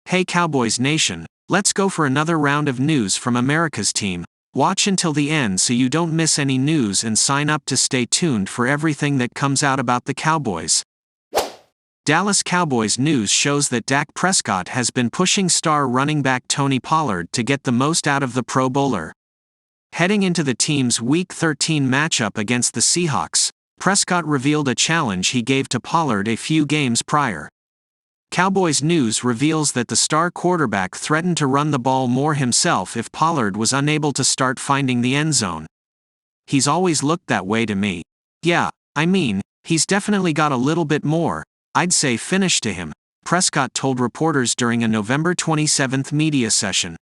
Hey Cowboys Nation, let's go for another round of news from America's team. Watch until the end so you don't miss any news and sign up to stay tuned for everything that comes out about the Cowboys. Dallas Cowboys news shows that Dak Prescott has been pushing star running back Tony Pollard to get the most out of the Pro Bowler. Heading into the team's Week 13 matchup against the Seahawks, Prescott revealed a challenge he gave to Pollard a few games prior. Cowboys news reveals that the star quarterback threatened to run the ball more himself if Pollard was unable to start finding the end zone. "He's always looked that way to me. Yeah, I mean, he's definitely got a little bit more, I'd say finish to him," Prescott told reporters during a November 27 media session.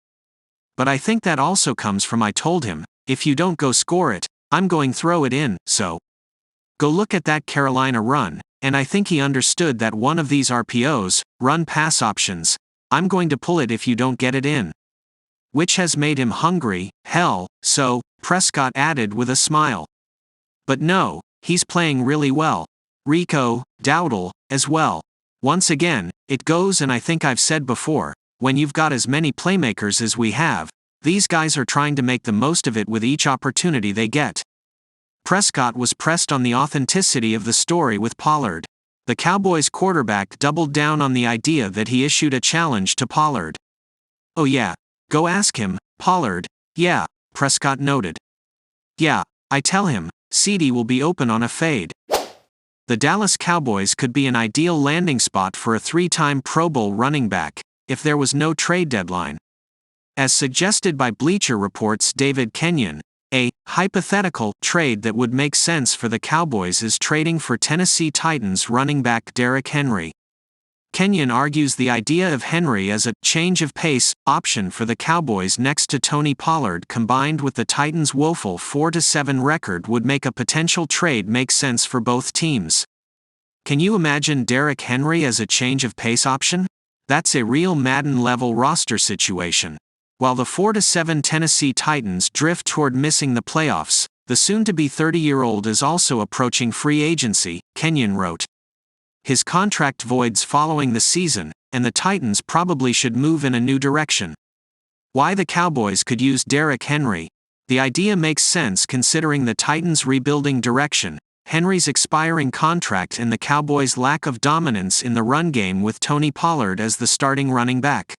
"But I think that also comes from I told him, if you don't go score it, I'm going throw it in, so go look at that Carolina run. And I think he understood that one of these RPOs, run-pass options, I'm going to pull it if you don't get it in. Which has made him hungry, hell, so," Prescott added with a smile. "But no, he's playing really well. Rico, Dowdle, as well. Once again, it goes, and I think I've said before, when you've got as many playmakers as we have, these guys are trying to make the most of it with each opportunity they get." Prescott was pressed on the authenticity of the story with Pollard. The Cowboys quarterback doubled down on the idea that he issued a challenge to Pollard. "Oh yeah, go ask him, Pollard, yeah," Prescott noted. "Yeah, I tell him, CD will be open on a fade." The Dallas Cowboys could be an ideal landing spot for a three-time Pro Bowl running back, if there was no trade deadline. As suggested by Bleacher Report's David Kenyon, a hypothetical trade that would make sense for the Cowboys is trading for Tennessee Titans running back Derrick Henry. Kenyon argues the idea of Henry as a change of pace option for the Cowboys next to Tony Pollard combined with the Titans' woeful 4-7 record would make a potential trade make sense for both teams. Can you imagine Derrick Henry as a change of pace option? That's a real Madden-level roster situation. While the 4-7 Tennessee Titans drift toward missing the playoffs, the soon-to-be 30-year-old is also approaching free agency, Kenyon wrote. His contract voids following the season, and the Titans probably should move in a new direction. Why the Cowboys could use Derrick Henry? The idea makes sense considering the Titans' rebuilding direction, Henry's expiring contract and the Cowboys' lack of dominance in the run game with Tony Pollard as the starting running back.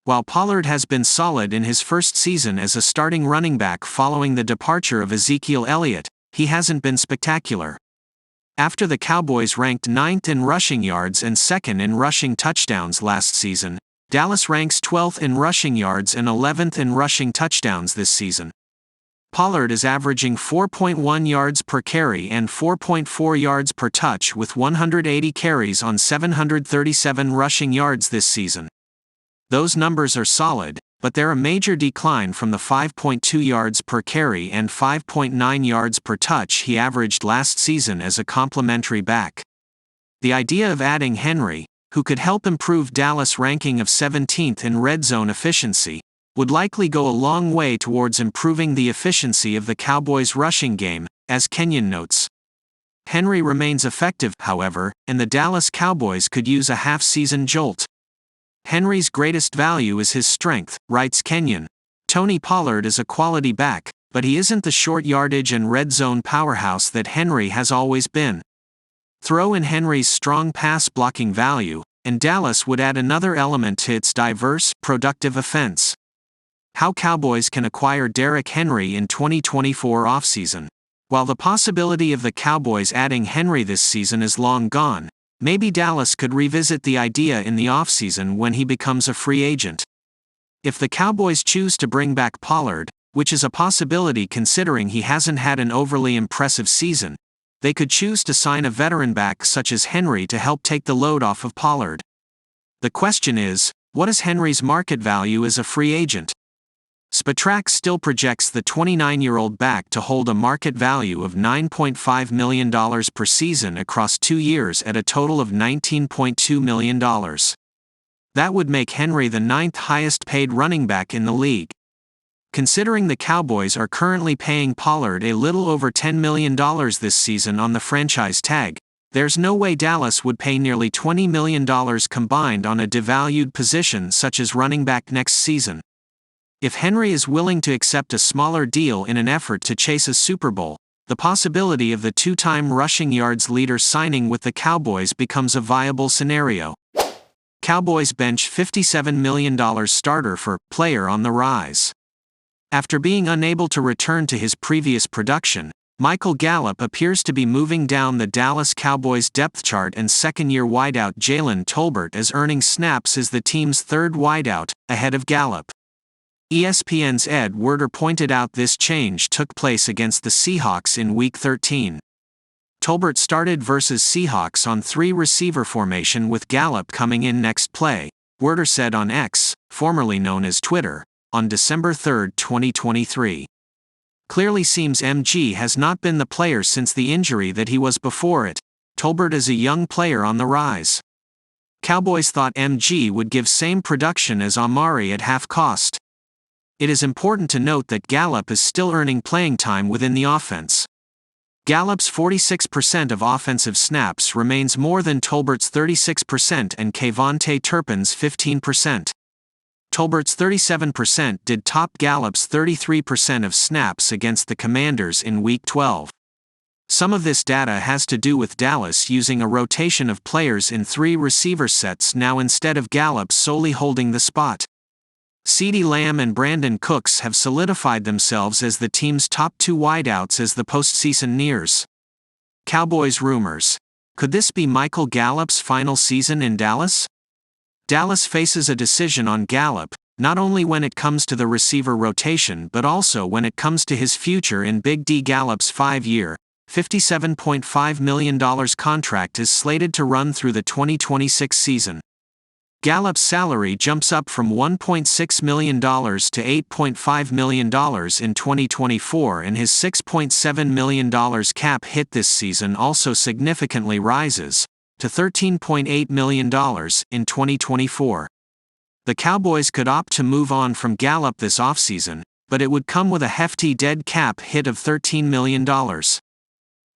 While Pollard has been solid in his first season as a starting running back following the departure of Ezekiel Elliott, he hasn't been spectacular. After the Cowboys ranked 9th in rushing yards and 2nd in rushing touchdowns last season, Dallas ranks 12th in rushing yards and 11th in rushing touchdowns this season. Pollard is averaging 4.1 yards per carry and 4.4 yards per touch with 180 carries on 737 rushing yards this season. Those numbers are solid, but they're a major decline from the 5.2 yards per carry and 5.9 yards per touch he averaged last season as a complementary back. The idea of adding Henry, who could help improve Dallas' ranking of 17th in red zone efficiency, would likely go a long way towards improving the efficiency of the Cowboys' rushing game, as Kenyon notes. Henry remains effective, however, and the Dallas Cowboys could use a half-season jolt. "Henry's greatest value is his strength," writes Kenyon. "Tony Pollard is a quality back, but he isn't the short yardage and red zone powerhouse that Henry has always been. Throw in Henry's strong pass blocking value, and Dallas would add another element to its diverse, productive offense." How Cowboys can acquire Derrick Henry in 2024 offseason. While the possibility of the Cowboys adding Henry this season is long gone, maybe Dallas could revisit the idea in the offseason when he becomes a free agent. If the Cowboys choose to bring back Pollard, which is a possibility considering he hasn't had an overly impressive season, they could choose to sign a veteran back such as Henry to help take the load off of Pollard. The question is, what is Henry's market value as a free agent? Spotrac still projects the 29-year-old back to hold a market value of $9.5 million per season across 2 years at a total of $19.2 million. That would make Henry the 9th highest paid running back in the league. Considering the Cowboys are currently paying Pollard a little over $10 million this season on the franchise tag, There's no way Dallas would pay nearly $20 million combined on a devalued position such as running back next season. If Henry is willing to accept a smaller deal in an effort to chase a Super Bowl, the possibility of the two-time rushing yards leader signing with the Cowboys becomes a viable scenario. Cowboys bench $57 million starter for player on the rise. After being unable to return to his previous production, Michael Gallup appears to be moving down the Dallas Cowboys depth chart, and second-year wideout Jalen Tolbert is earning snaps as the team's third wideout, ahead of Gallup. ESPN's Ed Werder pointed out this change took place against the Seahawks in Week 13. Tolbert started versus Seahawks on three-receiver formation with Gallup coming in next play, Werder said on X, formerly known as Twitter, on December 3, 2023. Clearly seems MG has not been the player since the injury that he was before it. Tolbert is a young player on the rise. Cowboys thought MG would give same production as Amari at half cost. It is important to note that Gallup is still earning playing time within the offense. Gallup's 46% of offensive snaps remains more than Tolbert's 36% and Kayvontae Turpin's 15%. Tolbert's 37% did top Gallup's 33% of snaps against the Commanders in Week 12. Some of this data has to do with Dallas using a rotation of players in three receiver sets now instead of Gallup solely holding the spot. CeeDee Lamb and Brandon Cooks have solidified themselves as the team's top two wideouts as the postseason nears. Cowboys rumors. Could this be Michael Gallup's final season in Dallas? Dallas faces a decision on Gallup, not only when it comes to the receiver rotation but also when it comes to his future in Big D. Gallup's 5-year, $57.5 million contract is slated to run through the 2026 season. Gallup's salary jumps up from $1.6 million to $8.5 million in 2024, and his $6.7 million cap hit this season also significantly rises to $13.8 million in 2024. The Cowboys could opt to move on from Gallup this offseason, but it would come with a hefty dead cap hit of $13 million.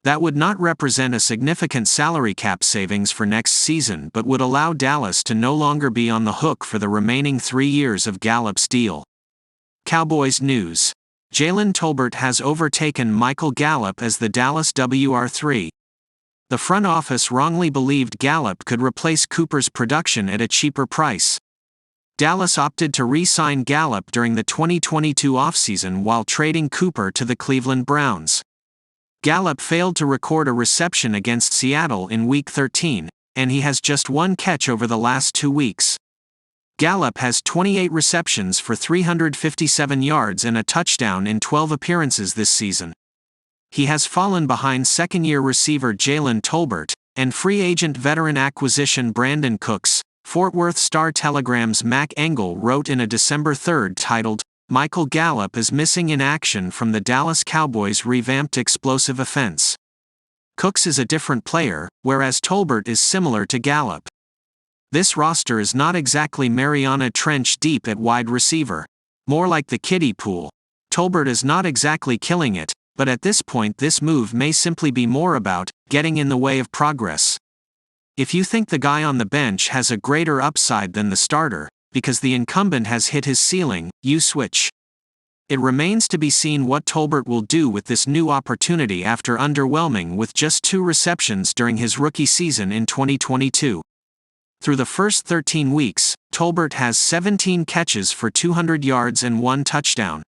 That would not represent a significant salary cap savings for next season but would allow Dallas to no longer be on the hook for the remaining 3 years of Gallup's deal. Cowboys news. Jalen Tolbert has overtaken Michael Gallup as the Dallas WR3. The front office wrongly believed Gallup could replace Cooper's production at a cheaper price. Dallas opted to re-sign Gallup during the 2022 offseason while trading Cooper to the Cleveland Browns. Gallup failed to record a reception against Seattle in Week 13, and he has just one catch over the last 2 weeks. Gallup has 28 receptions for 357 yards and a touchdown in 12 appearances this season. He has fallen behind second-year receiver Jalen Tolbert, and free agent veteran acquisition Brandon Cooks. Fort Worth Star-Telegram's Mac Engel wrote in a December 3 titled, "Michael Gallup is missing in action from the Dallas Cowboys' revamped explosive offense. Cooks is a different player, whereas Tolbert is similar to Gallup. This roster is not exactly Mariana Trench deep at wide receiver. More like the kiddie pool. Tolbert is not exactly killing it, but at this point this move may simply be more about getting in the way of progress. If you think the guy on the bench has a greater upside than the starter, because the incumbent has hit his ceiling, you switch. It remains to be seen what Tolbert will do with this new opportunity after underwhelming with just 2 receptions during his rookie season in 2022. Through the first 13 weeks, Tolbert has 17 catches for 200 yards and 1 touchdown.